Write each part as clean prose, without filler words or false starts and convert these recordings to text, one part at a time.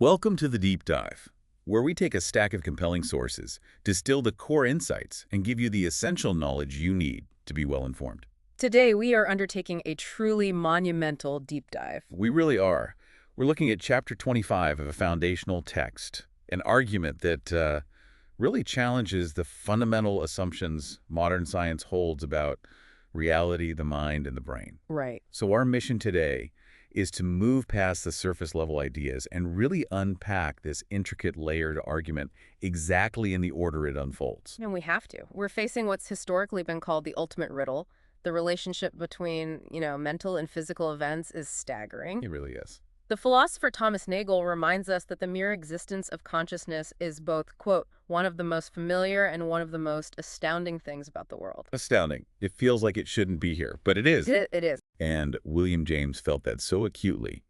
Welcome to the Deep Dive, where we take a stack of compelling sources, distill the core insights, and give you the essential knowledge you need to be well-informed. Today, we are undertaking a truly monumental deep dive. We really are. We're looking at Chapter 25 of a foundational text, an argument that really challenges the fundamental assumptions modern science holds about reality, the mind, and the brain. Right. So our mission today is to move past the surface-level ideas and really unpack this intricate, layered argument exactly in the order it unfolds. And we have to. We're facing what's historically been called the ultimate riddle. The relationship between, mental and physical events is staggering. It really is. The philosopher Thomas Nagel reminds us that the mere existence of consciousness is both, quote, one of the most familiar and one of the most astounding things about the world. Astounding. It feels like it shouldn't be here, but it is. It is. And William James felt that so acutely.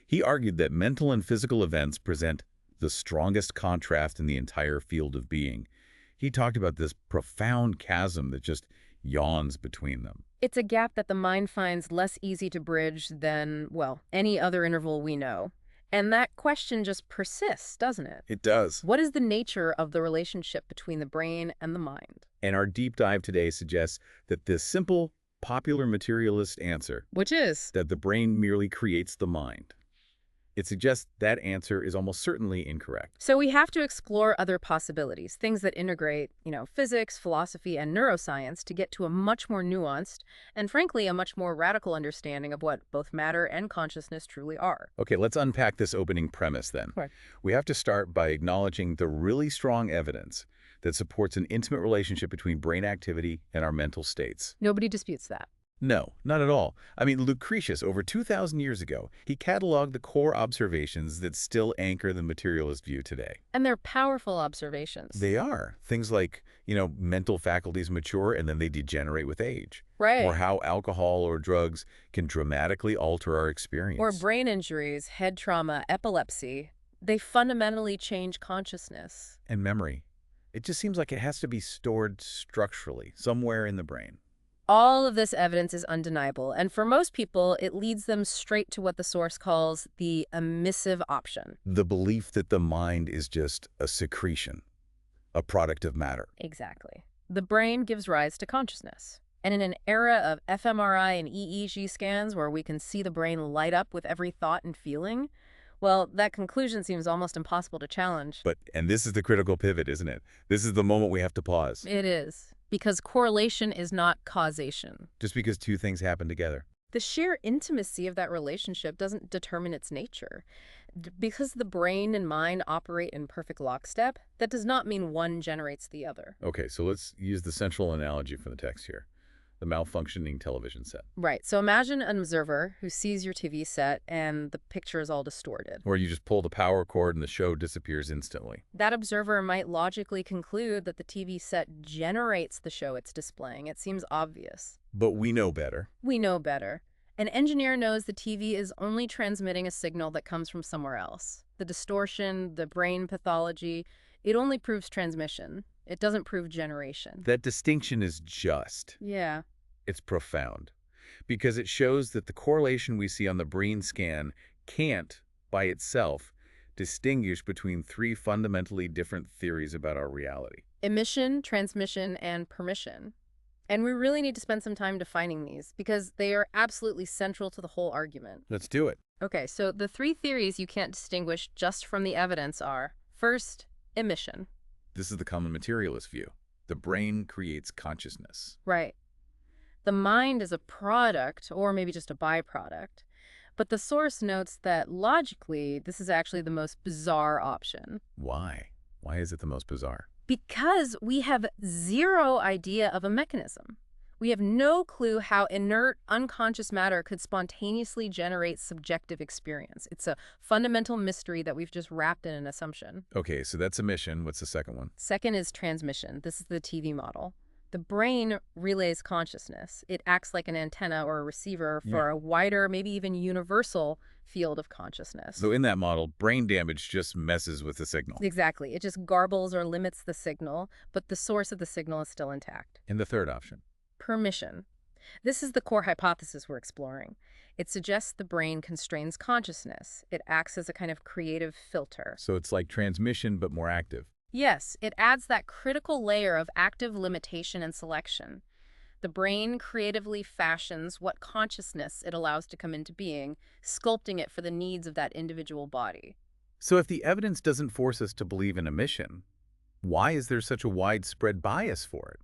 He argued that mental and physical events present the strongest contrast in the entire field of being. He talked about this profound chasm that just yawns between them. It's a gap that the mind finds less easy to bridge than, well, any other interval we know. And that question just persists, doesn't it? It does. What is the nature of the relationship between the brain and the mind? And our deep dive today suggests that this simple, popular materialist answer, Which is? that the brain merely creates the mind, it suggests that answer is almost certainly incorrect. So we have to explore other possibilities, things that integrate, physics, philosophy, and neuroscience to get to a much more nuanced and, frankly, a much more radical understanding of what both matter and consciousness truly are. Okay, let's unpack this opening premise then. Right. We have to start by acknowledging the really strong evidence that supports an intimate relationship between brain activity and our mental states. Nobody disputes that. No, not at all. I mean, Lucretius, over 2,000 years ago, he cataloged the core observations that still anchor the materialist view today. And they're powerful observations. They are. Things like, mental faculties mature and then they degenerate with age. Right. Or how alcohol or drugs can dramatically alter our experience. Or brain injuries, head trauma, epilepsy. They fundamentally change consciousness. And memory. It just seems like it has to be stored structurally, somewhere in the brain. All of this evidence is undeniable, and for most people, it leads them straight to what the source calls the emissive option. The belief that the mind is just a secretion, a product of matter. Exactly. The brain gives rise to consciousness. And in an era of fMRI and EEG scans where we can see the brain light up with every thought and feeling, well, that conclusion seems almost impossible to challenge. And this is the critical pivot, isn't it? This is the moment we have to pause. It is. Because correlation is not causation. Just because two things happen together. The sheer intimacy of that relationship doesn't determine its nature. Because the brain and mind operate in perfect lockstep, that does not mean one generates the other. Okay, so let's use the central analogy from the text here. The malfunctioning television set. Right. So imagine an observer who sees your TV set and the picture is all distorted. Or you just pull the power cord and the show disappears instantly. That observer might logically conclude that the TV set generates the show it's displaying. It seems obvious. But we know better. We know better. An engineer knows the TV is only transmitting a signal that comes from somewhere else. The distortion, the brain pathology, it only proves transmission. It doesn't prove generation. That distinction is just. Yeah. It's profound. Because it shows that the correlation we see on the brain scan can't, by itself, distinguish between three fundamentally different theories about our reality. Emission, transmission, and permission. And we really need to spend some time defining these because they are absolutely central to the whole argument. Let's do it. Okay, so the three theories you can't distinguish just from the evidence are, first, emission. This is the common materialist view. The brain creates consciousness. Right. The mind is a product, or maybe just a byproduct. But the source notes that, logically, this is actually the most bizarre option. Why? Why is it the most bizarre? Because we have zero idea of a mechanism. We have no clue how inert, unconscious matter could spontaneously generate subjective experience. It's a fundamental mystery that we've just wrapped in an assumption. Okay, so that's emission. What's the second one? Second is transmission. This is the TV model. The brain relays consciousness. It acts like an antenna or a receiver for a wider, maybe even universal field of consciousness. So in that model, brain damage just messes with the signal. Exactly. It just garbles or limits the signal, but the source of the signal is still intact. And the third option? Permission. This is the core hypothesis we're exploring. It suggests the brain constrains consciousness. It acts as a kind of creative filter. So it's like transmission, but more active. Yes, it adds that critical layer of active limitation and selection. The brain creatively fashions what consciousness it allows to come into being, sculpting it for the needs of that individual body. So if the evidence doesn't force us to believe in emission, why is there such a widespread bias for it?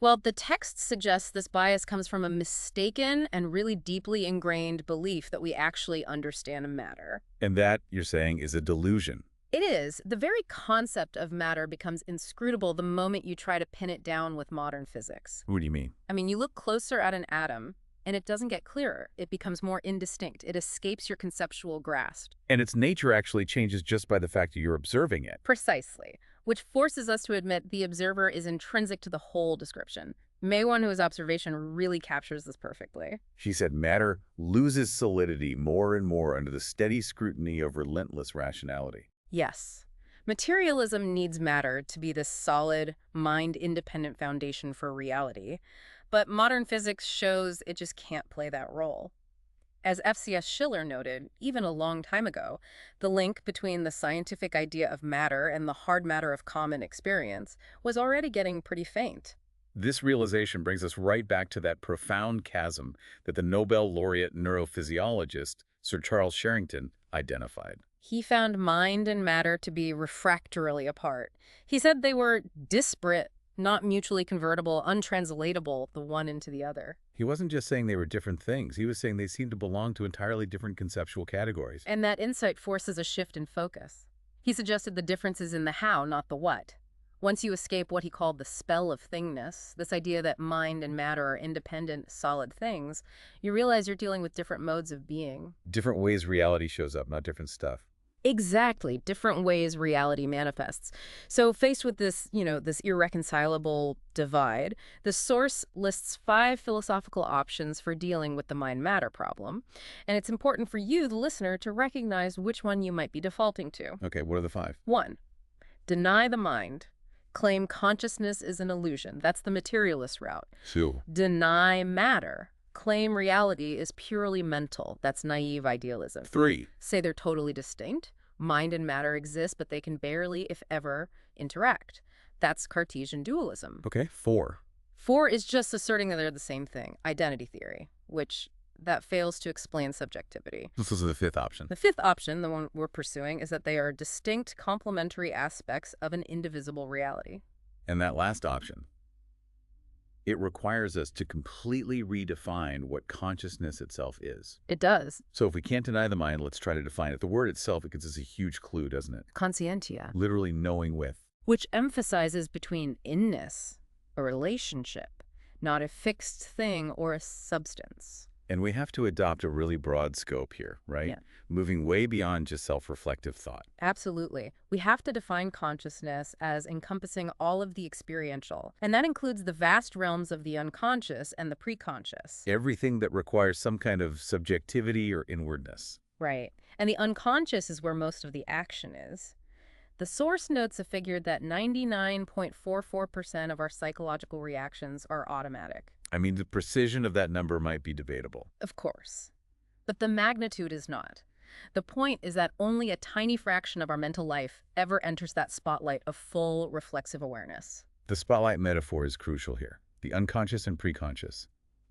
Well, the text suggests this bias comes from a mistaken and really deeply ingrained belief that we actually understand matter. And that, you're saying, is a delusion. It is. The very concept of matter becomes inscrutable the moment you try to pin it down with modern physics. What do you mean? I mean, you look closer at an atom, and it doesn't get clearer. It becomes more indistinct. It escapes your conceptual grasp. And its nature actually changes just by the fact that you're observing it. Precisely, which forces us to admit the observer is intrinsic to the whole description. Maywanhu's observation really captures this perfectly. She said matter loses solidity more and more under the steady scrutiny of relentless rationality. Yes. Materialism needs matter to be this solid, mind-independent foundation for reality, but modern physics shows it just can't play that role. As F.C.S. Schiller noted, even a long time ago, the link between the scientific idea of matter and the hard matter of common experience was already getting pretty faint. This realization brings us right back to that profound chasm that the Nobel laureate neurophysiologist Sir Charles Sherrington identified. He found mind and matter to be refractorily apart. He said they were disparate, not mutually convertible, untranslatable, the one into the other. He wasn't just saying they were different things. He was saying they seemed to belong to entirely different conceptual categories. And that insight forces a shift in focus. He suggested the difference is in the how, not the what. Once you escape what he called the spell of thingness, this idea that mind and matter are independent, solid things, you realize you're dealing with different modes of being. Different ways reality shows up, not different stuff. Exactly, different ways reality manifests. So faced with this, this irreconcilable divide, the source lists 5 philosophical options for dealing with the mind-matter problem. And it's important for you, the listener, to recognize which one you might be defaulting to. Okay, what are the 5? 1. Deny the mind. Claim consciousness is an illusion. That's the materialist route. 2. Deny matter. Claim reality is purely mental. That's naive idealism. 3. Say they're totally distinct. Mind and matter exist, but they can barely, if ever, interact. That's Cartesian dualism. Okay, 4. 4 is just asserting that they're the same thing, identity theory, which that fails to explain subjectivity. This is the 5th option. The 5th option, the one we're pursuing, is that they are distinct complementary aspects of an indivisible reality. And that last option, it requires us to completely redefine what consciousness itself is. It does. So if we can't deny the mind, let's try to define it. The word itself, it gives us a huge clue, doesn't it? Conscientia. Literally knowing with. Which emphasizes between inness, a relationship, not a fixed thing or a substance. And we have to adopt a really broad scope here, right? Yeah. Moving way beyond just self-reflective thought. Absolutely. We have to define consciousness as encompassing all of the experiential, and that includes the vast realms of the unconscious and the preconscious. Everything that requires some kind of subjectivity or inwardness. Right. And the unconscious is where most of the action is. The source notes a figure that 99.44% of our psychological reactions are automatic. I mean, the precision of that number might be debatable. Of course. But the magnitude is not. The point is that only a tiny fraction of our mental life ever enters that spotlight of full reflexive awareness. The spotlight metaphor is crucial here. The unconscious and preconscious.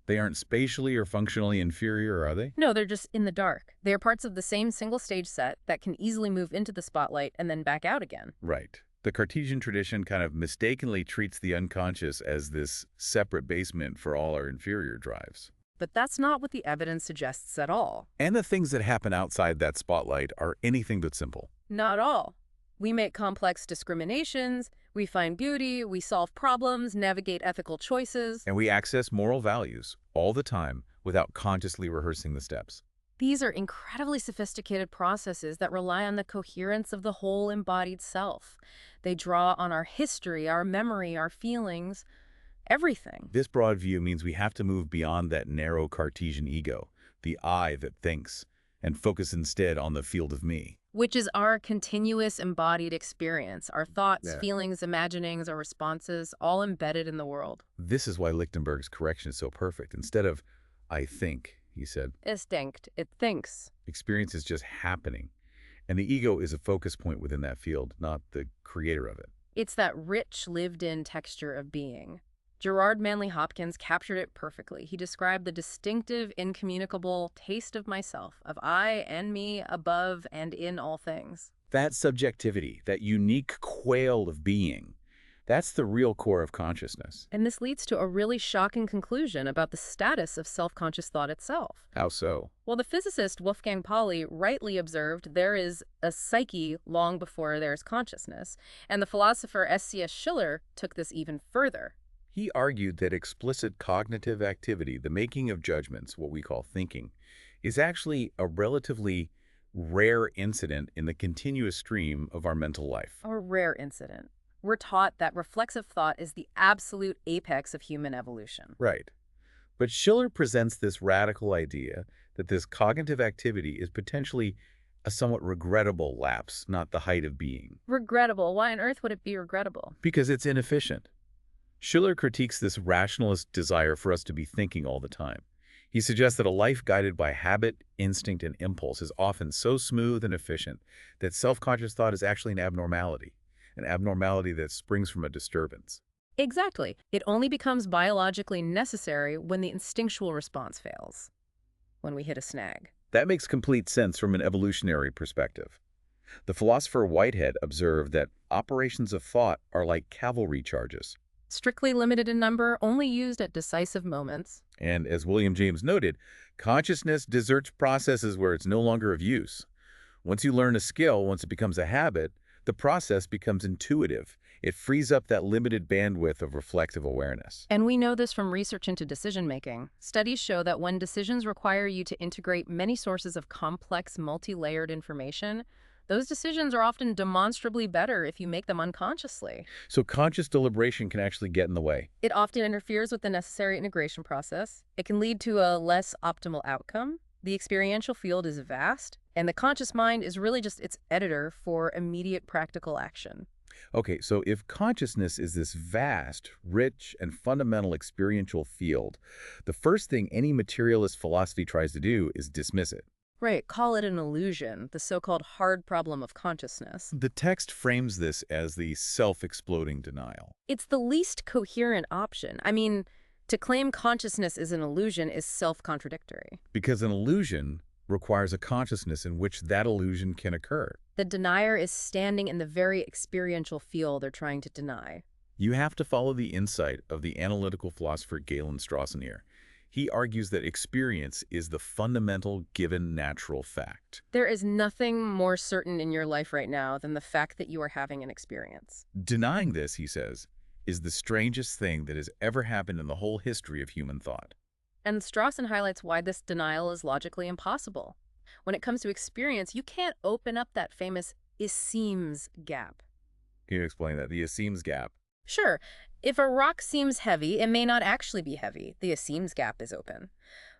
They aren't spatially or functionally inferior, are they? No, they're just in the dark. They are parts of the same single-stage set that can easily move into the spotlight and then back out again. Right. The Cartesian tradition kind of mistakenly treats the unconscious as this separate basement for all our inferior drives. But that's not what the evidence suggests at all. And the things that happen outside that spotlight are anything but simple. Not all. We make complex discriminations, we find beauty, we solve problems, navigate ethical choices. And we access moral values all the time without consciously rehearsing the steps. These are incredibly sophisticated processes that rely on the coherence of the whole embodied self. They draw on our history, our memory, our feelings, everything. This broad view means we have to move beyond that narrow Cartesian ego, the I that thinks, and focus instead on the field of me. which is our continuous embodied experience, our thoughts, Yeah. feelings, imaginings, our responses, all embedded in the world. This is why Lichtenberg's correction is so perfect. Instead of, I think, he said, Instinct, it thinks. experience is just happening. And the ego is a focus point within that field, not the creator of it. It's that rich, lived-in texture of being. Gerard Manley Hopkins captured it perfectly. He described the distinctive, incommunicable taste of myself, of I and me, above and in all things. That subjectivity, that unique quale of being, that's the real core of consciousness. And this leads to a really shocking conclusion about the status of self-conscious thought itself. How so? Well, the physicist Wolfgang Pauli rightly observed there is a psyche long before there is consciousness, and the philosopher F.C.S. Schiller took this even further. He argued that explicit cognitive activity, the making of judgments, what we call thinking, is actually a relatively rare incident in the continuous stream of our mental life. A rare incident. We're taught that reflexive thought is the absolute apex of human evolution. Right. But Schiller presents this radical idea that this cognitive activity is potentially a somewhat regrettable lapse, not the height of being. Regrettable. Why on earth would it be regrettable? Because it's inefficient. Schiller critiques this rationalist desire for us to be thinking all the time. He suggests that a life guided by habit, instinct, and impulse is often so smooth and efficient that self-conscious thought is actually an abnormality that springs from a disturbance. Exactly. It only becomes biologically necessary when the instinctual response fails, when we hit a snag. That makes complete sense from an evolutionary perspective. The philosopher Whitehead observed that operations of thought are like cavalry charges. Strictly limited in number, only used at decisive moments. And as William James noted, consciousness deserts processes where it's no longer of use. Once you learn a skill, once it becomes a habit, the process becomes intuitive. It frees up that limited bandwidth of reflective awareness. And we know this from research into decision-making. Studies show that when decisions require you to integrate many sources of complex, multi-layered information, those decisions are often demonstrably better if you make them unconsciously. So conscious deliberation can actually get in the way. It often interferes with the necessary integration process. It can lead to a less optimal outcome. The experiential field is vast, and the conscious mind is really just its editor for immediate practical action. Okay, so if consciousness is this vast, rich, and fundamental experiential field, the first thing any materialist philosophy tries to do is dismiss it. Right, call it an illusion, the so-called hard problem of consciousness. The text frames this as the self-exploding denial. It's the least coherent option. I mean, to claim consciousness is an illusion is self-contradictory. Because an illusion requires a consciousness in which that illusion can occur. The denier is standing in the very experiential field they're trying to deny. You have to follow the insight of the analytical philosopher Galen Strawson here. He argues that experience is the fundamental given natural fact. There is nothing more certain in your life right now than the fact that you are having an experience. Denying this, he says, is the strangest thing that has ever happened in the whole history of human thought. And Strawson highlights why this denial is logically impossible. When it comes to experience, you can't open up that famous "it seems" gap. Can you explain that? The it seems gap. Sure, if a rock seems heavy, it may not actually be heavy. The it seems gap is open.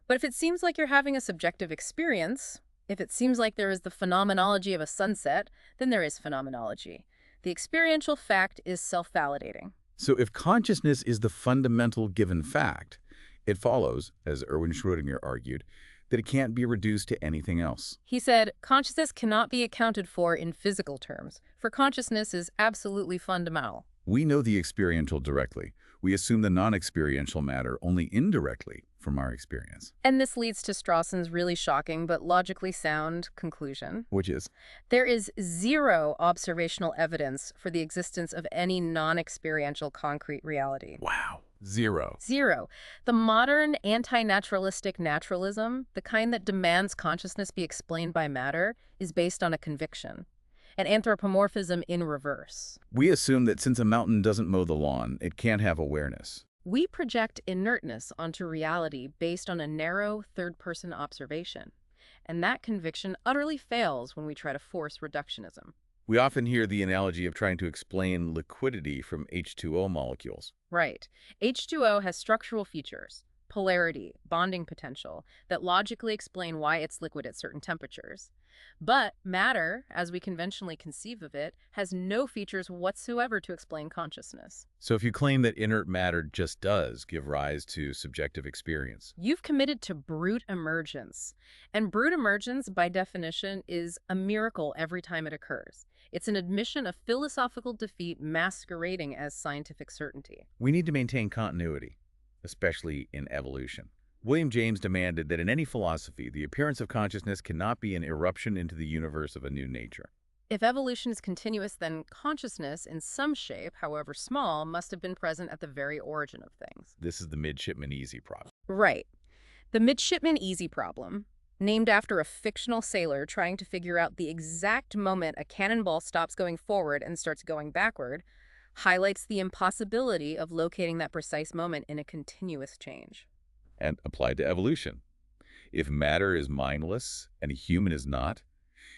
But if it seems like you're having a subjective experience, if it seems like there is the phenomenology of a sunset, then there is phenomenology. The experiential fact is self-validating. So if consciousness is the fundamental given fact, it follows, as Erwin Schrödinger argued, that it can't be reduced to anything else. He said, consciousness cannot be accounted for in physical terms, for consciousness is absolutely fundamental. We know the experiential directly. We assume the non-experiential matter only indirectly from our experience. And this leads to Strawson's really shocking but logically sound conclusion. Which is? There is zero observational evidence for the existence of any non-experiential concrete reality. Wow. Zero. Zero. The modern anti-naturalistic naturalism, the kind that demands consciousness be explained by matter, is based on a conviction. An anthropomorphism in reverse. We assume that since a mountain doesn't mow the lawn, it can't have awareness. We project inertness onto reality based on a narrow third-person observation. And that conviction utterly fails when we try to force reductionism. We often hear the analogy of trying to explain liquidity from H2O molecules. Right. H2O has structural features. polarity, bonding potential, that logically explain why it's liquid at certain temperatures. But matter, as we conventionally conceive of it, has no features whatsoever to explain consciousness. So if you claim that inert matter just does give rise to subjective experience, You've committed to brute emergence. And brute emergence, by definition, is a miracle every time it occurs. It's an admission of philosophical defeat masquerading as scientific certainty. we need to maintain continuity, especially in evolution. William James demanded that in any philosophy, the appearance of consciousness cannot be an eruption into the universe of a new nature. If evolution is continuous, then consciousness, in some shape, however small, must have been present at the very origin of things. This is the midshipman easy problem. Right. The Midshipman Easy problem, named after a fictional sailor trying to figure out the exact moment a cannonball stops going forward and starts going backward, highlights the impossibility of locating that precise moment in a continuous change. And applied to evolution. If matter is mindless and a human is not,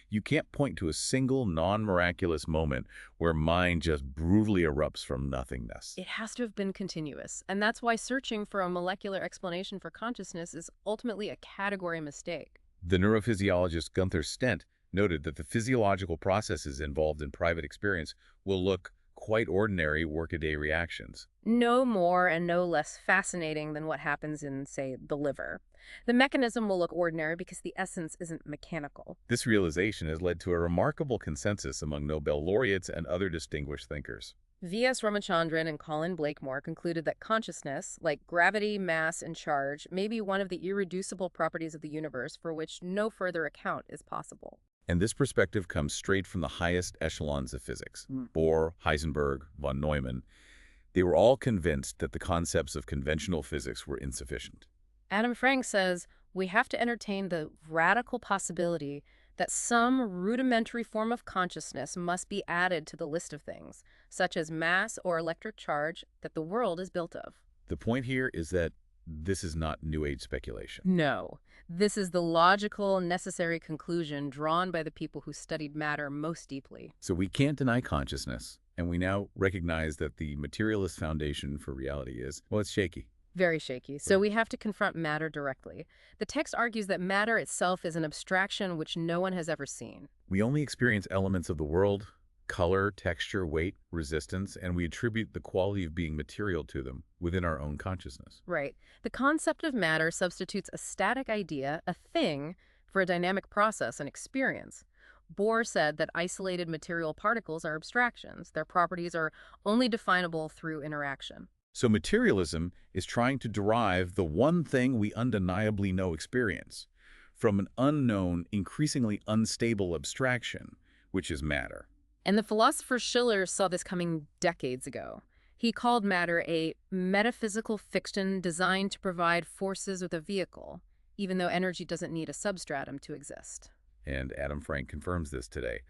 you can't point to a single non-miraculous moment where mind just brutally erupts from nothingness. It has to have been continuous, and that's why searching for a molecular explanation for consciousness is ultimately a category mistake. The neurophysiologist Gunther Stent noted that the physiological processes involved in private experience will look quite ordinary workaday reactions. No more and no less fascinating than what happens in, say, the liver. The mechanism will look ordinary because the essence isn't mechanical. This realization has led to a remarkable consensus among Nobel laureates and other distinguished thinkers. V.S. Ramachandran and Colin Blakemore concluded that consciousness, like gravity, mass, and charge, may be one of the irreducible properties of the universe for which no further account is possible. And this perspective comes straight from the highest echelons of physics. Bohr, Heisenberg, von Neumann. They were all convinced that the concepts of conventional physics were insufficient. Adam Frank says we have to entertain the radical possibility that some rudimentary form of consciousness must be added to the list of things, such as mass or electric charge, that the world is built of. The point here is that this is not New Age speculation. No. This is the logical, necessary conclusion drawn by the people who studied matter most deeply. So we can't deny consciousness, and we now recognize that the materialist foundation for reality is, well, it's shaky. Very shaky. So we have to confront matter directly. The text argues that matter itself is an abstraction which no one has ever seen. We only experience elements of the world, color, texture, weight, resistance, and we attribute the quality of being material to them within our own consciousness. Right. The concept of matter substitutes a static idea, a thing, for a dynamic process, an experience. Bohr said that isolated material particles are abstractions. Their properties are only definable through interaction. So materialism is trying to derive the one thing we undeniably know experience from an unknown, increasingly unstable abstraction, which is matter. And the philosopher Schiller saw this coming decades ago. He called matter a metaphysical fiction designed to provide forces with a vehicle, even though energy doesn't need a substratum to exist. And Adam Frank confirms this today.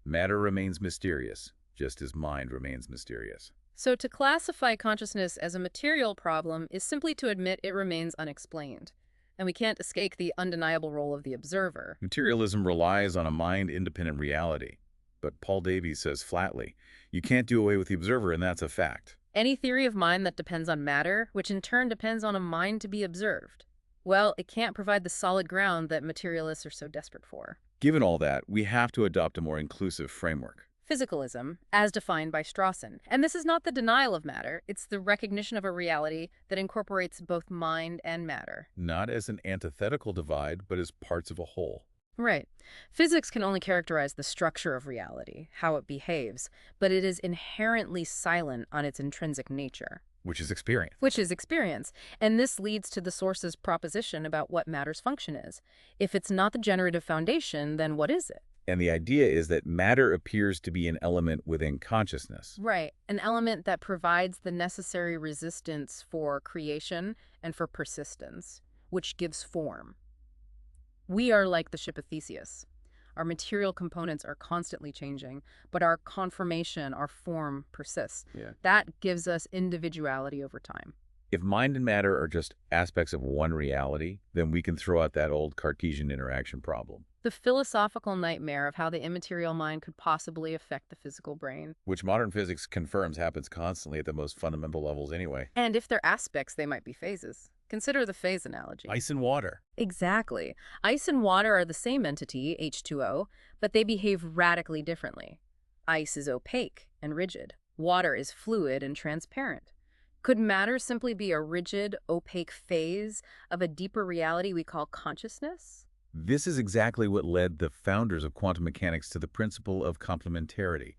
Matter remains mysterious, just as mind remains mysterious. So to classify consciousness as a material problem is simply to admit it remains unexplained. And we can't escape the undeniable role of the observer. Materialism relies on a mind-independent reality. But Paul Davies says flatly, you can't do away with the observer, and that's a fact. Any theory of mind that depends on matter, which in turn depends on a mind to be observed, well, it can't provide the solid ground that materialists are so desperate for. Given all that, we have to adopt a more inclusive framework. Physicalism, as defined by Strawson. And this is not the denial of matter, it's the recognition of a reality that incorporates both mind and matter. Not as an antithetical divide, but as parts of a whole. Right. Physics can only characterize the structure of reality, how it behaves, but it is inherently silent on its intrinsic nature. Which is experience. Which is experience. And this leads to the source's proposition about what matter's function is. If it's not the generative foundation, then what is it? And the idea is that matter appears to be an element within consciousness. Right. An element that provides the necessary resistance for creation and for persistence, which gives form. We are like the ship of Theseus. Our material components are constantly changing, but our conformation, our form persists. That gives us individuality over time. If mind and matter are just aspects of one reality, then we can throw out that old Cartesian interaction problem. The philosophical nightmare of how the immaterial mind could possibly affect the physical brain. Which modern physics confirms happens constantly at the most fundamental levels anyway. And if they're aspects, they might be phases. Consider the phase analogy. Ice and water. Exactly. Ice and water are the same entity, H2O, but they behave radically differently. Ice is opaque and rigid. Water is fluid and transparent. Could matter simply be a rigid, opaque phase of a deeper reality we call consciousness? This is exactly what led the founders of quantum mechanics to the principle of complementarity.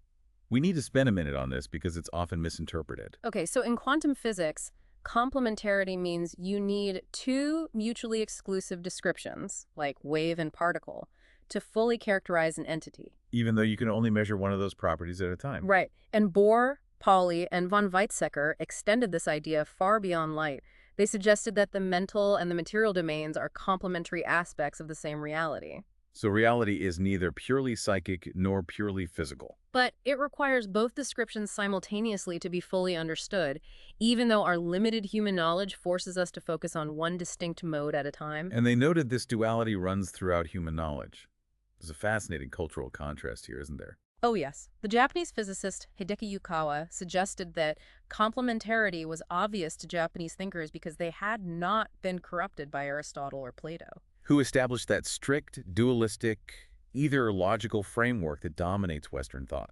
We need to spend a minute on this because it's often misinterpreted. Okay, so in quantum physics, complementarity means you need two mutually exclusive descriptions, like wave and particle, to fully characterize an entity. Even though you can only measure one of those properties at a time. Right. And Bohr, Pauli, and von Weizsäcker extended this idea far beyond light. They suggested that the mental and the material domains are complementary aspects of the same reality. So reality is neither purely psychic nor purely physical. But it requires both descriptions simultaneously to be fully understood, even though our limited human knowledge forces us to focus on one distinct mode at a time. And they noted this duality runs throughout human knowledge. There's a fascinating cultural contrast here, isn't there? Oh yes. The Japanese physicist Hideki Yukawa suggested that complementarity was obvious to Japanese thinkers because they had not been corrupted by Aristotle or Plato. Who established that strict, dualistic, either logical framework that dominates Western thought.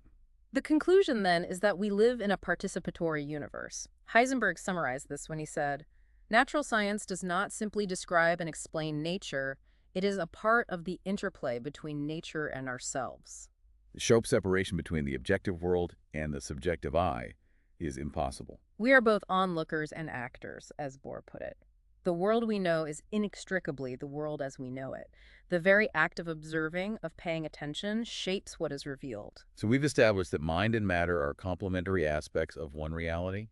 The conclusion, then, is that we live in a participatory universe. Heisenberg summarized this when he said, "Natural science does not simply describe and explain nature, it is a part of the interplay between nature and ourselves." The sharp separation between the objective world and the subjective I is impossible. We are both onlookers and actors, as Bohr put it. The world we know is inextricably the world as we know it. The very act of observing, of paying attention, shapes what is revealed. So we've established that mind and matter are complementary aspects of one reality,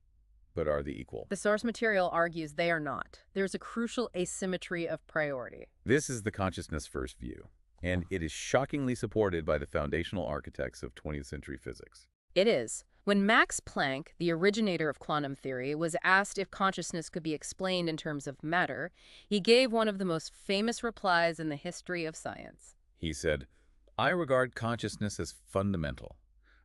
but are they equal? The source material argues they are not. There's a crucial asymmetry of priority. This is the consciousness first view, and it is shockingly supported by the foundational architects of 20th century physics. It is. When Max Planck, the originator of quantum theory, was asked if consciousness could be explained in terms of matter, he gave one of the most famous replies in the history of science. He said, "I regard consciousness as fundamental.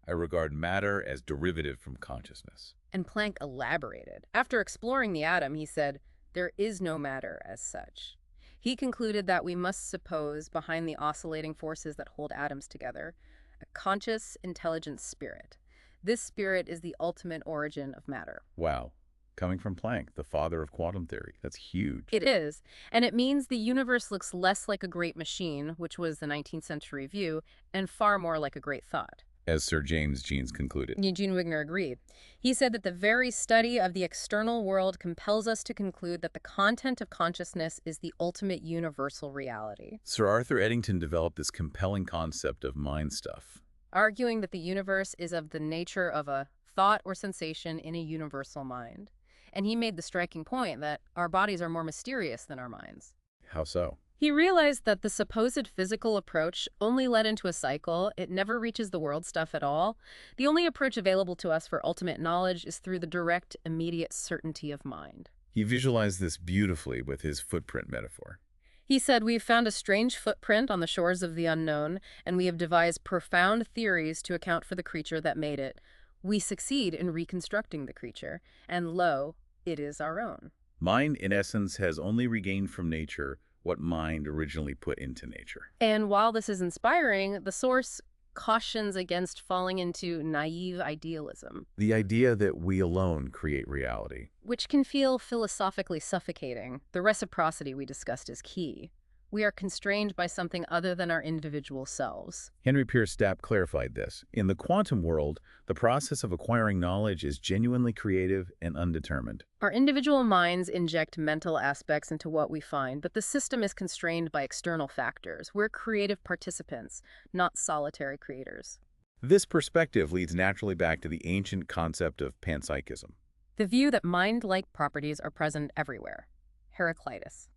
I regard matter as derivative from consciousness." And Planck elaborated. After exploring the atom, he said, "There is no matter as such." He concluded that we must suppose behind the oscillating forces that hold atoms together a conscious, intelligent spirit. This spirit is the ultimate origin of matter. Wow. Coming from Planck, the father of quantum theory. That's huge. It is, and it means the universe looks less like a great machine, which was the 19th century view, and far more like a great thought. As Sir James Jeans concluded. Eugene Wigner agreed. He said that the very study of the external world compels us to conclude that the content of consciousness is the ultimate universal reality. Sir Arthur Eddington developed this compelling concept of mind stuff, arguing that the universe is of the nature of a thought or sensation in a universal mind. And he made the striking point that our bodies are more mysterious than our minds. How so? He realized that the supposed physical approach only led into a cycle. It never reaches the world stuff at all. The only approach available to us for ultimate knowledge is through the direct, immediate certainty of mind. He visualized this beautifully with his footprint metaphor. He said, "We've found a strange footprint on the shores of the unknown, and we have devised profound theories to account for the creature that made it. We succeed in reconstructing the creature, and lo, it is our own." Mind, in essence, has only regained from nature what mind originally put into nature. And while this is inspiring, the source cautions against falling into naive idealism. The idea that we alone create reality. Which can feel philosophically suffocating. The reciprocity we discussed is key. We are constrained by something other than our individual selves. Henry Stapp clarified this. In the quantum world, the process of acquiring knowledge is genuinely creative and undetermined. Our individual minds inject mental aspects into what we find, but the system is constrained by external factors. We're creative participants, not solitary creators. This perspective leads naturally back to the ancient concept of panpsychism. The view that mind-like properties are present everywhere. Heraclitus.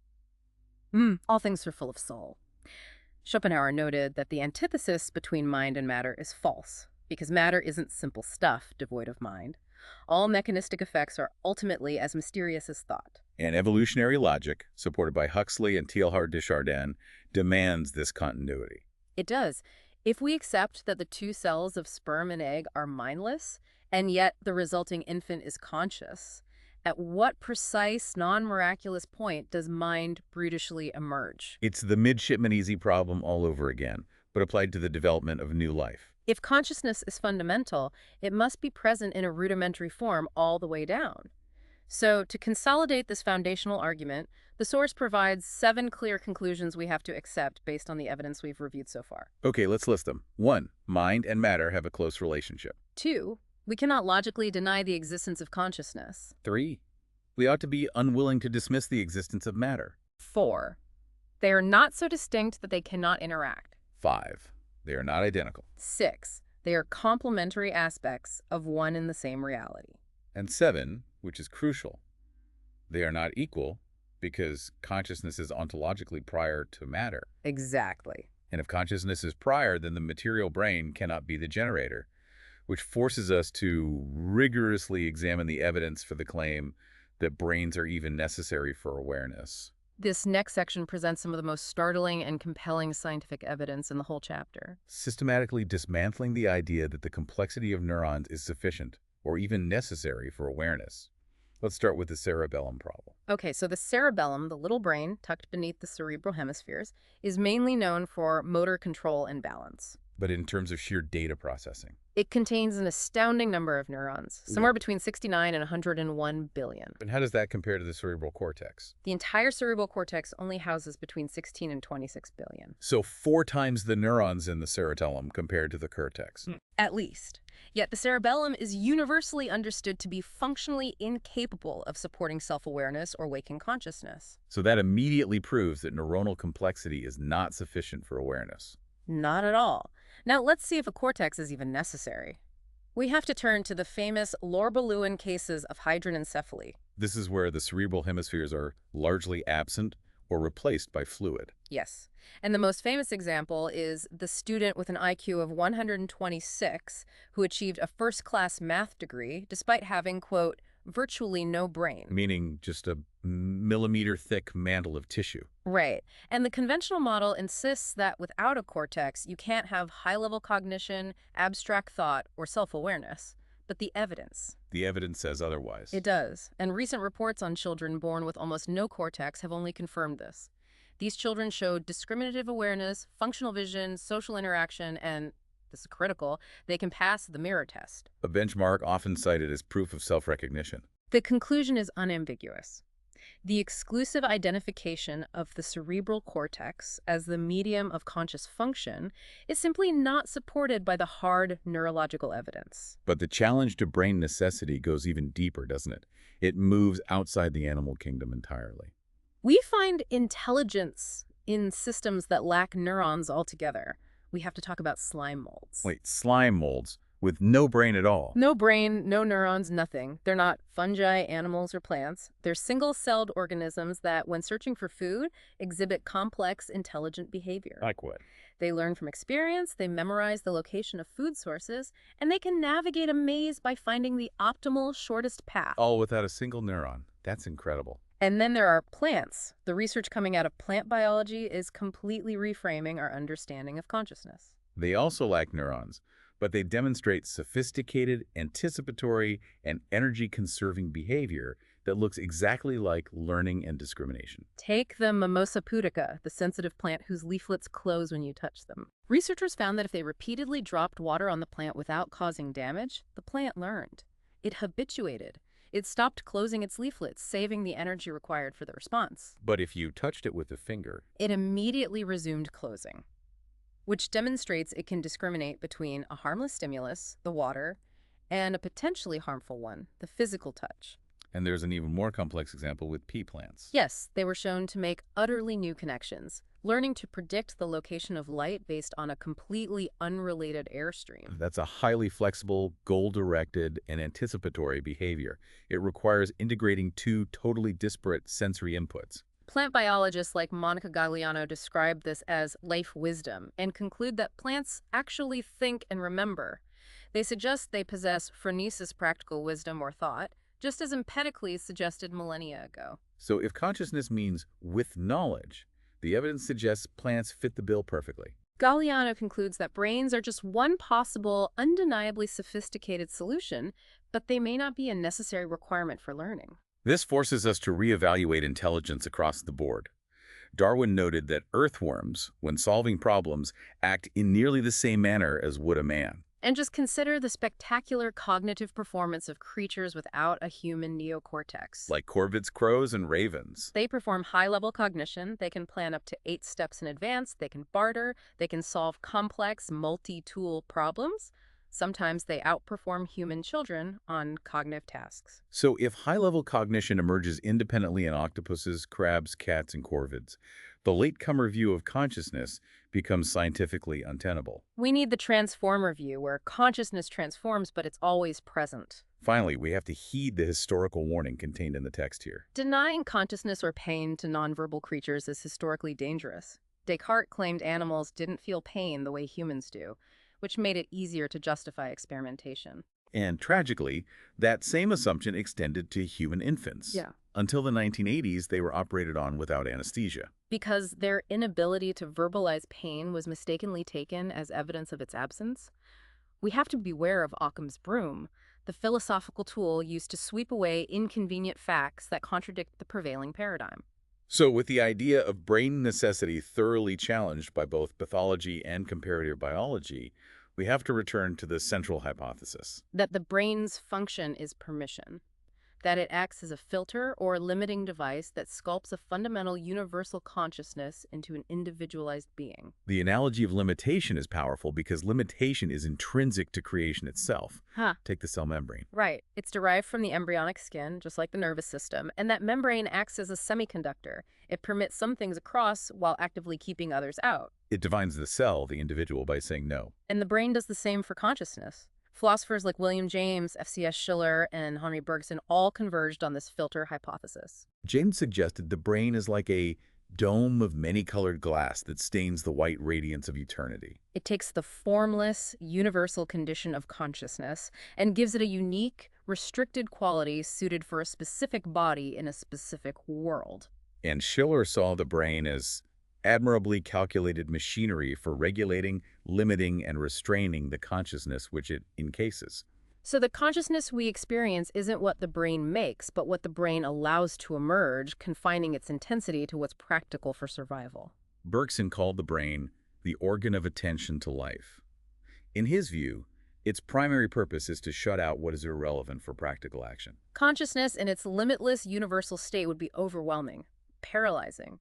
All things are full of soul. Schopenhauer noted that the antithesis between mind and matter is false, because matter isn't simple stuff devoid of mind. All mechanistic effects are ultimately as mysterious as thought. And evolutionary logic, supported by Huxley and Teilhard de Chardin, demands this continuity. It does. If we accept that the two cells of sperm and egg are mindless, and yet the resulting infant is conscious, At what precise, non-miraculous point does mind brutishly emerge? It's the midshipman easy problem all over again, but applied to the development of new life. If consciousness is fundamental, it must be present in a rudimentary form all the way down. So, to consolidate this foundational argument, the source provides 7 clear conclusions we have to accept based on the evidence we've reviewed so far. Okay, let's list them. 1. Mind and matter have a close relationship. 2. We cannot logically deny the existence of consciousness. 3. We ought to be unwilling to dismiss the existence of matter. 4. They are not so distinct that they cannot interact. 5. They are not identical. 6. They are complementary aspects of one and the same reality. And 7, which is crucial, they are not equal because consciousness is ontologically prior to matter. Exactly. And if consciousness is prior, then the material brain cannot be the generator, which forces us to rigorously examine the evidence for the claim that brains are even necessary for awareness. This next section presents some of the most startling and compelling scientific evidence in the whole chapter. Systematically dismantling the idea that the complexity of neurons is sufficient or even necessary for awareness. Let's start with the cerebellum problem. Okay, so the cerebellum, the little brain tucked beneath the cerebral hemispheres, is mainly known for motor control and balance. But in terms of sheer data processing, It contains an astounding number of neurons, somewhere between 69 and 101 billion. and how does that compare to the cerebral cortex? The entire cerebral cortex only houses between 16 and 26 billion. So 4 times the neurons in the cerebellum compared to the cortex. At least. Yet the cerebellum is universally understood to be functionally incapable of supporting self-awareness or waking consciousness. So that immediately proves that neuronal complexity is not sufficient for awareness. Not at all. Now let's see if a cortex is even necessary. We have to turn to the famous Lorbelouan cases of hydranencephaly. This is where the cerebral hemispheres are largely absent or replaced by fluid. Yes. And the most famous example is the student with an IQ of 126 who achieved a first-class math degree despite having, quote, virtually no brain. Meaning just a millimeter-thick mantle of tissue. Right. And the conventional model insists that without a cortex, you can't have high-level cognition, abstract thought, or self-awareness. But the evidence. The evidence says otherwise. It does. And recent reports on children born with almost no cortex have only confirmed this. These children showed discriminative awareness, functional vision, social interaction, and, this is critical, they can pass the mirror test. A benchmark often cited as proof of self-recognition. The conclusion is unambiguous. The exclusive identification of the cerebral cortex as the medium of conscious function is simply not supported by the hard neurological evidence. But the challenge to brain necessity goes even deeper, doesn't it? It moves outside the animal kingdom entirely. We find intelligence in systems that lack neurons altogether. We have to talk about slime molds. Wait, slime molds with no brain at all? No brain, no neurons, nothing. They're not fungi, animals, or plants. They're single-celled organisms that, when searching for food, exhibit complex, intelligent behavior. Like what? They learn from experience, they memorize the location of food sources, and they can navigate a maze by finding the optimal, shortest path. All without a single neuron. That's incredible. And then there are plants. The research coming out of plant biology is completely reframing our understanding of consciousness. They also lack neurons, but they demonstrate sophisticated, anticipatory, and energy-conserving behavior that looks exactly like learning and discrimination. Take the Mimosa pudica, the sensitive plant whose leaflets close when you touch them. Researchers found that if they repeatedly dropped water on the plant without causing damage, the plant learned. It habituated. It stopped closing its leaflets, saving the energy required for the response. But if you touched it with a finger, It immediately resumed closing, which demonstrates it can discriminate between a harmless stimulus, the water, and a potentially harmful one, the physical touch. and there's an even more complex example with pea plants. Yes, they were shown to make utterly new connections, learning to predict the location of light based on a completely unrelated airstream. That's a highly flexible, goal-directed, and anticipatory behavior. It requires integrating 2 totally disparate sensory inputs. Plant biologists like Monica Gagliano describe this as life wisdom and conclude that plants actually think and remember. They suggest they possess phronesis, practical wisdom or thought, just as Empedocles suggested millennia ago. So if consciousness means with knowledge, the evidence suggests plants fit the bill perfectly. Gagliano concludes that brains are just one possible, undeniably sophisticated solution, but they may not be a necessary requirement for learning. This forces us to reevaluate intelligence across the board. Darwin noted that earthworms, when solving problems, act in nearly the same manner as would a man. And just consider the spectacular cognitive performance of creatures without a human neocortex. Like corvids, crows, and ravens. They perform high-level cognition, they can plan up to 8 steps in advance, they can barter, they can solve complex multi-tool problems. Sometimes they outperform human children on cognitive tasks. So if high-level cognition emerges independently in octopuses, crabs, cats, and corvids, the latecomer view of consciousness becomes scientifically untenable. We need the transformer view, where consciousness transforms, but it's always present. Finally, we have to heed the historical warning contained in the text here. Denying consciousness or pain to nonverbal creatures is historically dangerous. Descartes claimed animals didn't feel pain the way humans do, which made it easier to justify experimentation. And tragically, that same assumption extended to human infants. Yeah. Until the 1980s, they were operated on without anesthesia. Because their inability to verbalize pain was mistakenly taken as evidence of its absence, we have to beware of Occam's broom, the philosophical tool used to sweep away inconvenient facts that contradict the prevailing paradigm. So with the idea of brain necessity thoroughly challenged by both pathology and comparative biology, we have to return to the central hypothesis. That the brain's function is permission. That it acts as a filter or limiting device that sculpts a fundamental universal consciousness into an individualized being. The analogy of limitation is powerful because limitation is intrinsic to creation itself. Take the cell membrane. Right. It's derived from the embryonic skin, just like the nervous system, and that membrane acts as a semiconductor. It permits some things across while actively keeping others out. It defines the cell, the individual, by saying no. And the brain does the same for consciousness. Philosophers like William James, F.C.S. Schiller, and Henri Bergson all converged on this filter hypothesis. James suggested the brain is like a dome of many-colored glass that stains the white radiance of eternity. It takes the formless, universal condition of consciousness and gives it a unique, restricted quality suited for a specific body in a specific world. And Schiller saw the brain as admirably calculated machinery for regulating, limiting, and restraining the consciousness which it encases. So the consciousness we experience isn't what the brain makes, but what the brain allows to emerge, confining its intensity to what's practical for survival. Bergson called the brain the organ of attention to life. In his view, its primary purpose is to shut out what is irrelevant for practical action. Consciousness in its limitless universal state would be overwhelming, paralyzing.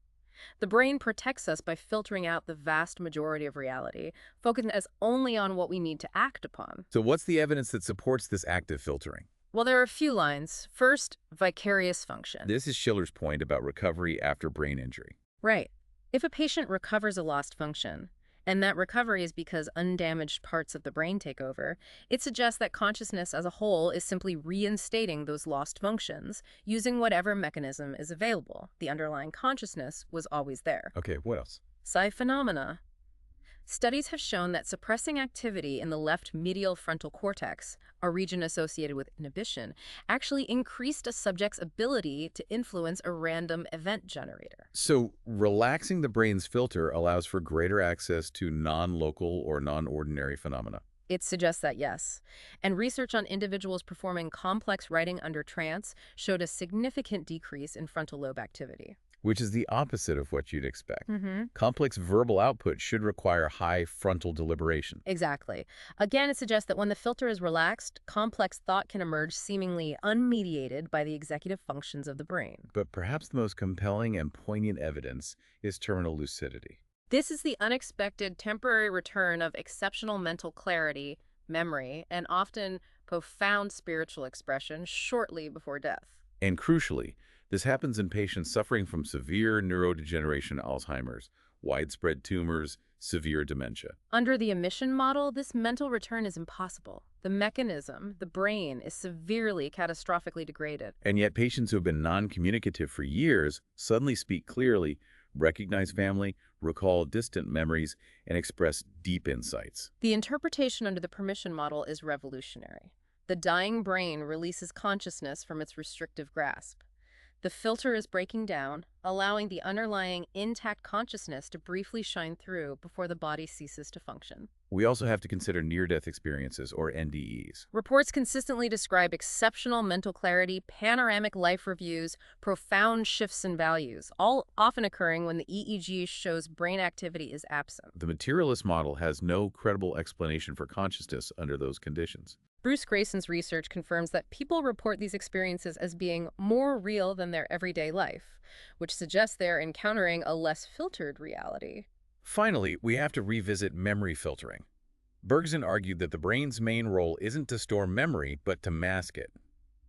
The brain protects us by filtering out the vast majority of reality, focusing us only on what we need to act upon. So what's the evidence that supports this active filtering? Well, there are a few lines. First, vicarious function. This is Schiller's point about recovery after brain injury. Right. If a patient recovers a lost function, and that recovery is because undamaged parts of the brain take over, it suggests that consciousness as a whole is simply reinstating those lost functions using whatever mechanism is available. The underlying consciousness was always there. Okay, what else? Psi phenomena. Studies have shown that suppressing activity in the left medial frontal cortex, a region associated with inhibition, actually increased a subject's ability to influence a random event generator. So relaxing the brain's filter allows for greater access to non-local or non-ordinary phenomena. It suggests that, yes. And research on individuals performing complex writing under trance showed a significant decrease in frontal lobe activity. Which is the opposite of what you'd expect. Mm-hmm. Complex verbal output should require high frontal deliberation. Exactly. Again, it suggests that when the filter is relaxed, complex thought can emerge seemingly unmediated by the executive functions of the brain. But perhaps the most compelling and poignant evidence is terminal lucidity. This is the unexpected temporary return of exceptional mental clarity, memory, and often profound spiritual expression shortly before death. And crucially, this happens in patients suffering from severe neurodegeneration, Alzheimer's, widespread tumors, severe dementia. Under the emission model, this mental return is impossible. The mechanism, the brain, is severely catastrophically degraded. And yet patients who have been non-communicative for years suddenly speak clearly, recognize family, recall distant memories, and express deep insights. The interpretation under the permission model is revolutionary. The dying brain releases consciousness from its restrictive grasp. The filter is breaking down, allowing the underlying intact consciousness to briefly shine through before the body ceases to function. We also have to consider near-death experiences, or NDEs. Reports consistently describe exceptional mental clarity, panoramic life reviews, profound shifts in values, all often occurring when the EEG shows brain activity is absent. The materialist model has no credible explanation for consciousness under those conditions. Bruce Grayson's research confirms that people report these experiences as being more real than their everyday life, which suggests they're encountering a less filtered reality. Finally, we have to revisit memory filtering. Bergson argued that the brain's main role isn't to store memory, but to mask it.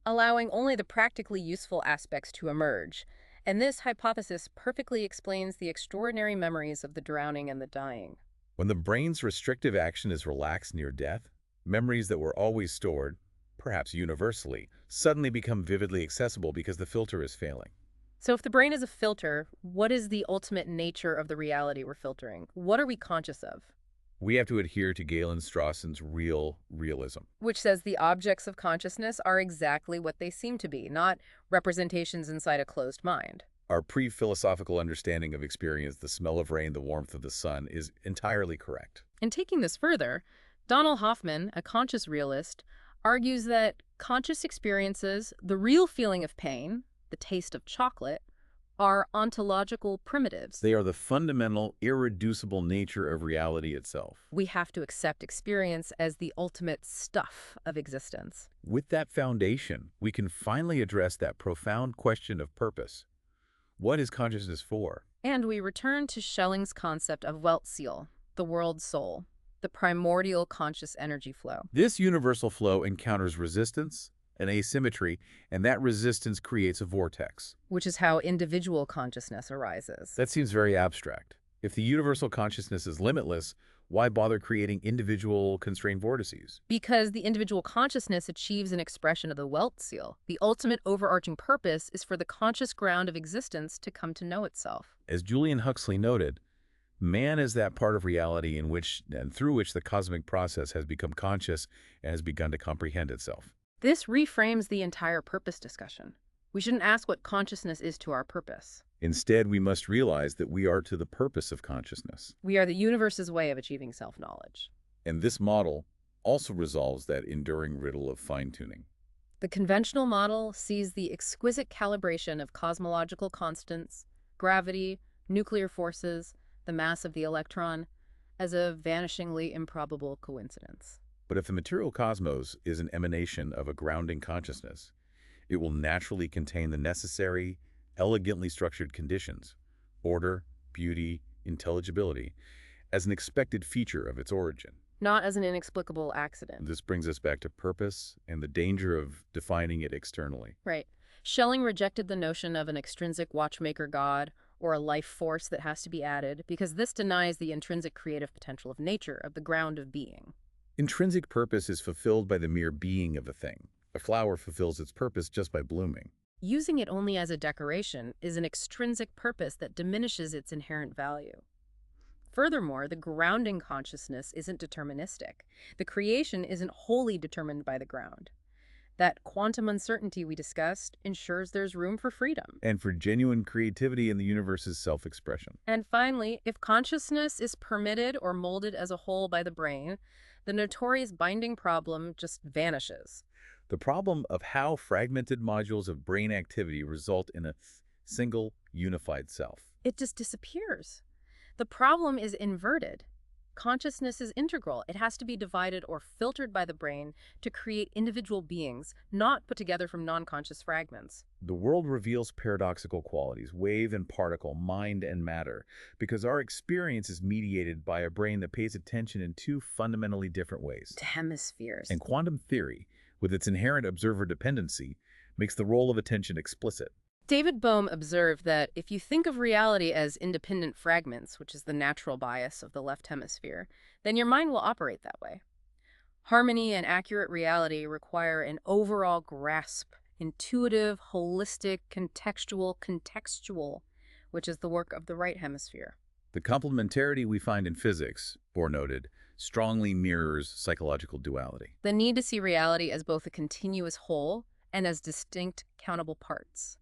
Allowing only the practically useful aspects to emerge. And this hypothesis perfectly explains the extraordinary memories of the drowning and the dying. When the brain's restrictive action is relaxed near death, memories that were always stored, perhaps universally, suddenly become vividly accessible because the filter is failing. So if the brain is a filter, what is the ultimate nature of the reality we're filtering? What are we conscious of? We have to adhere to Galen Strawson's realism. Which says the objects of consciousness are exactly what they seem to be, not representations inside a closed mind. Our pre-philosophical understanding of experience, the smell of rain, the warmth of the sun, is entirely correct. And taking this further, Donald Hoffman, a conscious realist, argues that conscious experiences, the real feeling of pain, the taste of chocolate, are ontological primitives. They are the fundamental, irreducible nature of reality itself. We have to accept experience as the ultimate stuff of existence. With that foundation, we can finally address that profound question of purpose. What is consciousness for? And we return to Schelling's concept of Weltseele, the world soul, the primordial conscious energy flow. This universal flow encounters resistance, an asymmetry, and that resistance creates a vortex. Which is how individual consciousness arises. That seems very abstract. If the universal consciousness is limitless, why bother creating individual constrained vortices? Because the individual consciousness achieves an expression of the Weltseele. The ultimate overarching purpose is for the conscious ground of existence to come to know itself. As Julian Huxley noted, man is that part of reality in which and through which the cosmic process has become conscious and has begun to comprehend itself. This reframes the entire purpose discussion. We shouldn't ask what consciousness is to our purpose. Instead, we must realize that we are to the purpose of consciousness. We are the universe's way of achieving self-knowledge. And this model also resolves that enduring riddle of fine-tuning. The conventional model sees the exquisite calibration of cosmological constants, gravity, nuclear forces, the mass of the electron, as a vanishingly improbable coincidence. But if the material cosmos is an emanation of a grounding consciousness, it will naturally contain the necessary, elegantly structured conditions, order, beauty, intelligibility, as an expected feature of its origin. Not as an inexplicable accident. This brings us back to purpose and the danger of defining it externally. Right. Schelling rejected the notion of an extrinsic watchmaker god or a life force that has to be added because this denies the intrinsic creative potential of nature, of the ground of being. Intrinsic purpose is fulfilled by the mere being of a thing. A flower fulfills its purpose just by blooming. Using it only as a decoration is an extrinsic purpose that diminishes its inherent value. Furthermore, the grounding consciousness isn't deterministic. The creation isn't wholly determined by the ground. That quantum uncertainty we discussed ensures there's room for freedom. And for genuine creativity in the universe's self-expression. And finally, if consciousness is permitted or molded as a whole by the brain, the notorious binding problem just vanishes. The problem of how fragmented modules of brain activity result in a single, unified self. It just disappears. The problem is inverted. Consciousness is integral. It has to be divided or filtered by the brain to create individual beings, not put together from non-conscious fragments. The world reveals paradoxical qualities, wave and particle, mind and matter, because our experience is mediated by a brain that pays attention in two fundamentally different ways. To hemispheres. And quantum theory, with its inherent observer dependency, makes the role of attention explicit. David Bohm observed that if you think of reality as independent fragments, which is the natural bias of the left hemisphere, then your mind will operate that way. Harmony and accurate reality require an overall grasp, intuitive, holistic, contextual, which is the work of the right hemisphere. The complementarity we find in physics, Bohr noted, strongly mirrors psychological duality. The need to see reality as both a continuous whole and as distinct, countable parts.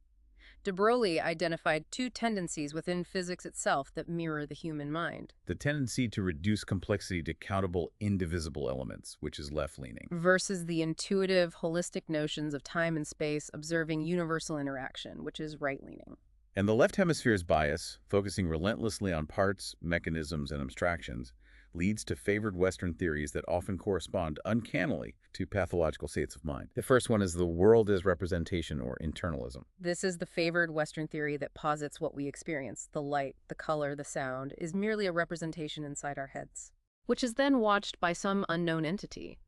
De Broglie identified two tendencies within physics itself that mirror the human mind. The tendency to reduce complexity to countable, indivisible elements, which is left-leaning. Versus the intuitive, holistic notions of time and space observing universal interaction, which is right-leaning. And the left hemisphere's bias, focusing relentlessly on parts, mechanisms, and abstractions, leads to favored Western theories that often correspond uncannily to pathological states of mind. The first one is the world as representation, or internalism. This is the favored Western theory that posits what we experience, the light, the color, the sound, is merely a representation inside our heads, which is then watched by some unknown entity.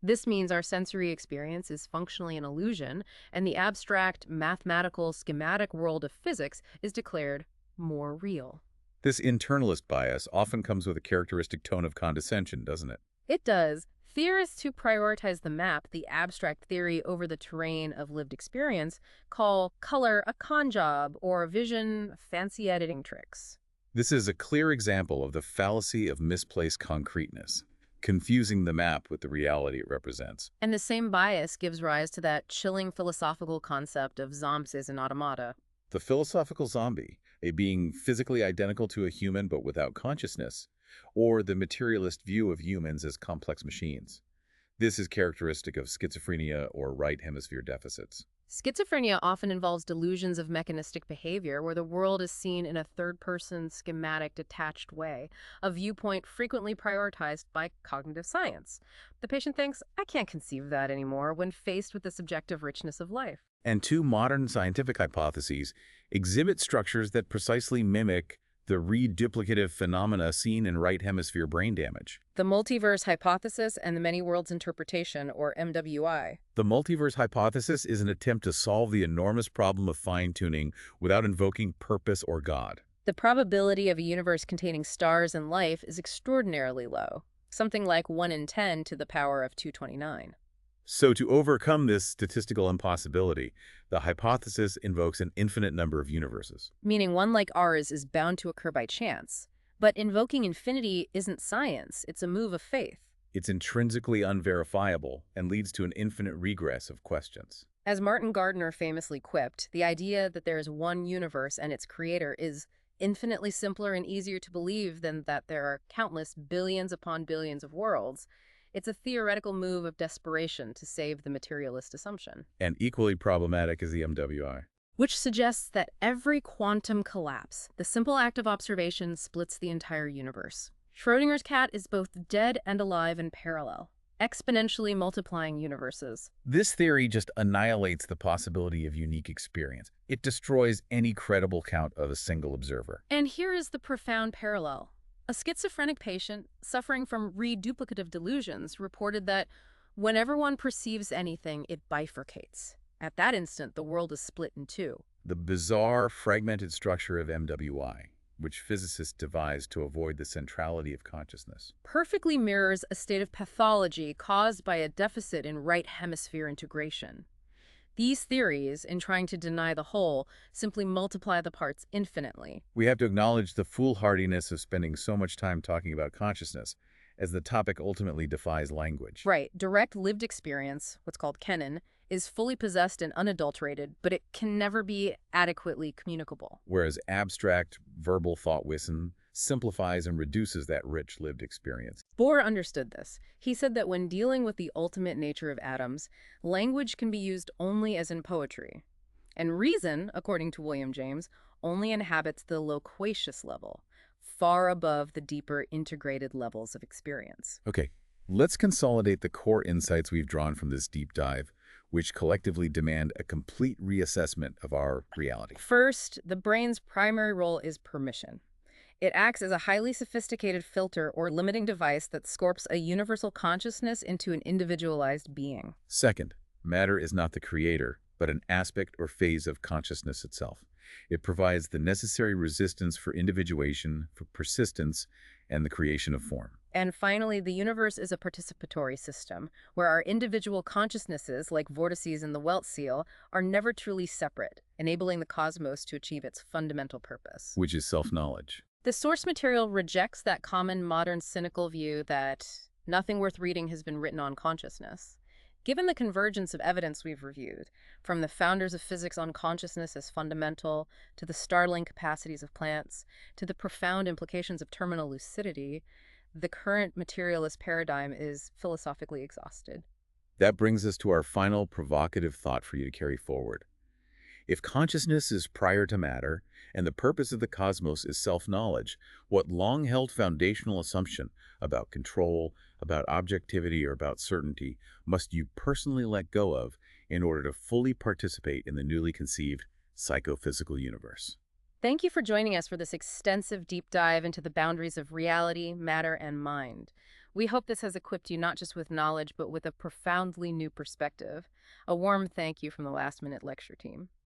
This means our sensory experience is functionally an illusion, and the abstract, mathematical, schematic world of physics is declared more real. This internalist bias often comes with a characteristic tone of condescension, doesn't it? It does. Theorists who prioritize the map, the abstract theory, over the terrain of lived experience call color a con job or vision fancy editing tricks. This is a clear example of the fallacy of misplaced concreteness, confusing the map with the reality it represents. And the same bias gives rise to that chilling philosophical concept of zombies and automata. The philosophical zombie, a being physically identical to a human but without consciousness, or the materialist view of humans as complex machines. This is characteristic of schizophrenia or right hemisphere deficits. Schizophrenia often involves delusions of mechanistic behavior where the world is seen in a third-person, schematic, detached way, a viewpoint frequently prioritized by cognitive science. The patient thinks, I can't conceive of that anymore when faced with the subjective richness of life. And two modern scientific hypotheses exhibit structures that precisely mimic the reduplicative phenomena seen in right hemisphere brain damage. The multiverse hypothesis and the many worlds interpretation, or MWI. The multiverse hypothesis is an attempt to solve the enormous problem of fine-tuning without invoking purpose or God. The probability of a universe containing stars and life is extraordinarily low, something like 1 in 10 to the power of 229. So to overcome this statistical impossibility, the hypothesis invokes an infinite number of universes. Meaning one like ours is bound to occur by chance. But invoking infinity isn't science, it's a move of faith. It's intrinsically unverifiable and leads to an infinite regress of questions. As Martin Gardner famously quipped, the idea that there is one universe and its creator is infinitely simpler and easier to believe than that there are countless billions upon billions of worlds. It's a theoretical move of desperation to save the materialist assumption. And equally problematic is the MWI. Which suggests that every quantum collapse, the simple act of observation, splits the entire universe. Schrödinger's cat is both dead and alive in parallel, exponentially multiplying universes. This theory just annihilates the possibility of unique experience. It destroys any credible count of a single observer. And here is the profound parallel. A schizophrenic patient suffering from reduplicative delusions reported that whenever one perceives anything, it bifurcates. At that instant, the world is split in two. The bizarre, fragmented structure of MWI, which physicists devised to avoid the centrality of consciousness, perfectly mirrors a state of pathology caused by a deficit in right hemisphere integration. These theories, in trying to deny the whole, simply multiply the parts infinitely. We have to acknowledge the foolhardiness of spending so much time talking about consciousness, as the topic ultimately defies language. Right. Direct lived experience, what's called kennen, is fully possessed and unadulterated, but it can never be adequately communicable. Whereas abstract, verbal thought wisdom simplifies and reduces that rich lived experience. Bohr understood this. He said that when dealing with the ultimate nature of atoms, language can be used only as in poetry. And reason, according to William James, only inhabits the loquacious level, far above the deeper integrated levels of experience. Okay, let's consolidate the core insights we've drawn from this deep dive, which collectively demand a complete reassessment of our reality. First, the brain's primary role is permission. It acts as a highly sophisticated filter or limiting device that scorps a universal consciousness into an individualized being. Second, matter is not the creator, but an aspect or phase of consciousness itself. It provides the necessary resistance for individuation, for persistence, and the creation of form. And finally, the universe is a participatory system, where our individual consciousnesses, like vortices in the Welt seal, are never truly separate, enabling the cosmos to achieve its fundamental purpose. Which is self-knowledge. The source material rejects that common modern cynical view that nothing worth reading has been written on consciousness. Given the convergence of evidence we've reviewed, from the founders of physics on consciousness as fundamental, to the startling capacities of plants, to the profound implications of terminal lucidity, the current materialist paradigm is philosophically exhausted. That brings us to our final provocative thought for you to carry forward. If consciousness is prior to matter, and the purpose of the cosmos is self-knowledge, what long-held foundational assumption about control, about objectivity, or about certainty must you personally let go of in order to fully participate in the newly conceived psychophysical universe? Thank you for joining us for this extensive deep dive into the boundaries of reality, matter, and mind. We hope this has equipped you not just with knowledge, but with a profoundly new perspective. A warm thank you from the Last Minute Lecture team.